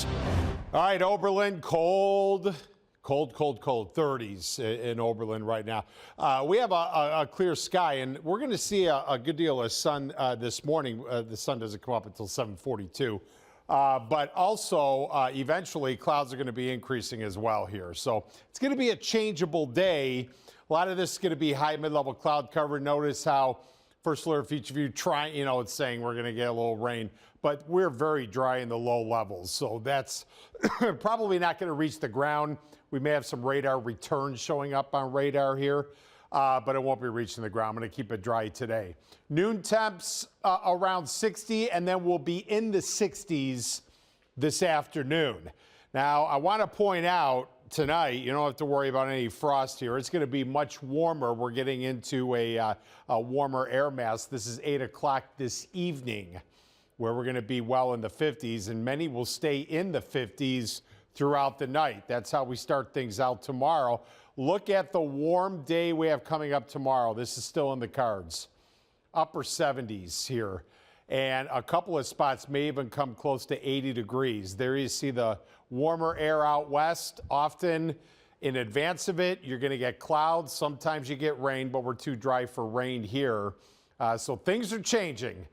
News. All right, Oberlin, cold 30s in Oberlin right now. We have a clear sky, and we're going to see a good deal of sun this morning. The sun doesn't come up until 7:42. But also, eventually, clouds are going to be increasing as well here. So it's going to be a changeable day. A lot of this is going to be high mid-level cloud cover. Notice how first alert for each of you it's saying we're going to get a little rain, but we're very dry in the low levels. So that's probably not going to reach the ground. We may have some radar returns showing up on radar here, but it won't be reaching the ground. I'm going to keep it dry today. Noon temps around 60, and then we'll be in the 60s this afternoon. Now, I want to point out tonight, you don't have to worry about any frost here. It's going to be much warmer. We're getting into a warmer air mass. This is 8 o'clock this evening, where we're going to be well in the 50s, and many will stay in the 50s throughout the night. That's how we start things out tomorrow. Look at the warm day we have coming up tomorrow. This is still in the cards. Upper 70s here. And a couple of spots may even come close to 80 degrees. There you see the warmer air out west. Often in advance of it, you're going to get clouds. Sometimes you get rain, but we're too dry for rain here. So things are changing.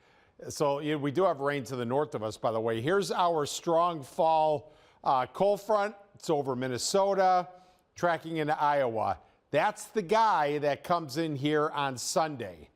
So we do have rain to the north of us, by the way. Here's our strong fall cold front. It's over Minnesota, tracking into Iowa. That's the guy that comes in here on Sunday.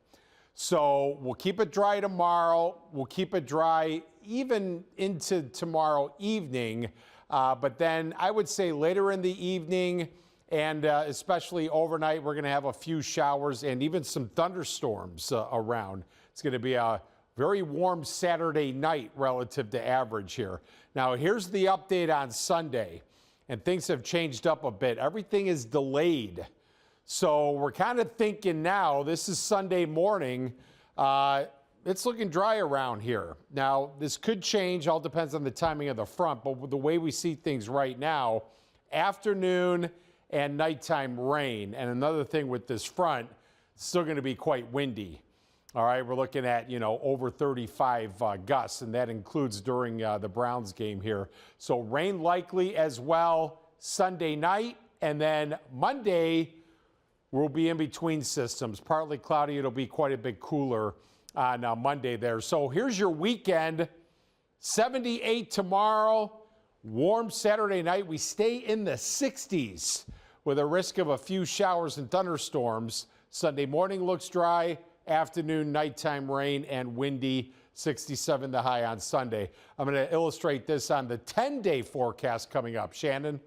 So we'll keep it dry tomorrow. We'll keep it dry even into tomorrow evening. But then I would say later in the evening and especially overnight, we're going to have a few showers and even some thunderstorms around. It's going to be a very warm Saturday night relative to average here. Now, here's the update on Sunday, and things have changed up a bit. Everything is delayed. So we're kind of thinking now, this is Sunday morning, it's looking dry around here. Now, this could change, all depends on the timing of the front, but the way we see things right now, afternoon and nighttime rain. And another thing with this front, it's still going to be quite windy. All right, we're looking at, over 35 gusts, and that includes during the Browns game here. So rain likely as well Sunday night, and then Monday, we'll be in between systems. Partly cloudy. It'll be quite a bit cooler on Monday there. So here's your weekend. 78 tomorrow. Warm Saturday night. We stay in the 60s with a risk of a few showers and thunderstorms. Sunday morning looks dry. Afternoon, nighttime rain and windy. 67 the high on Sunday. I'm going to illustrate this on the 10-day forecast coming up. Shannon?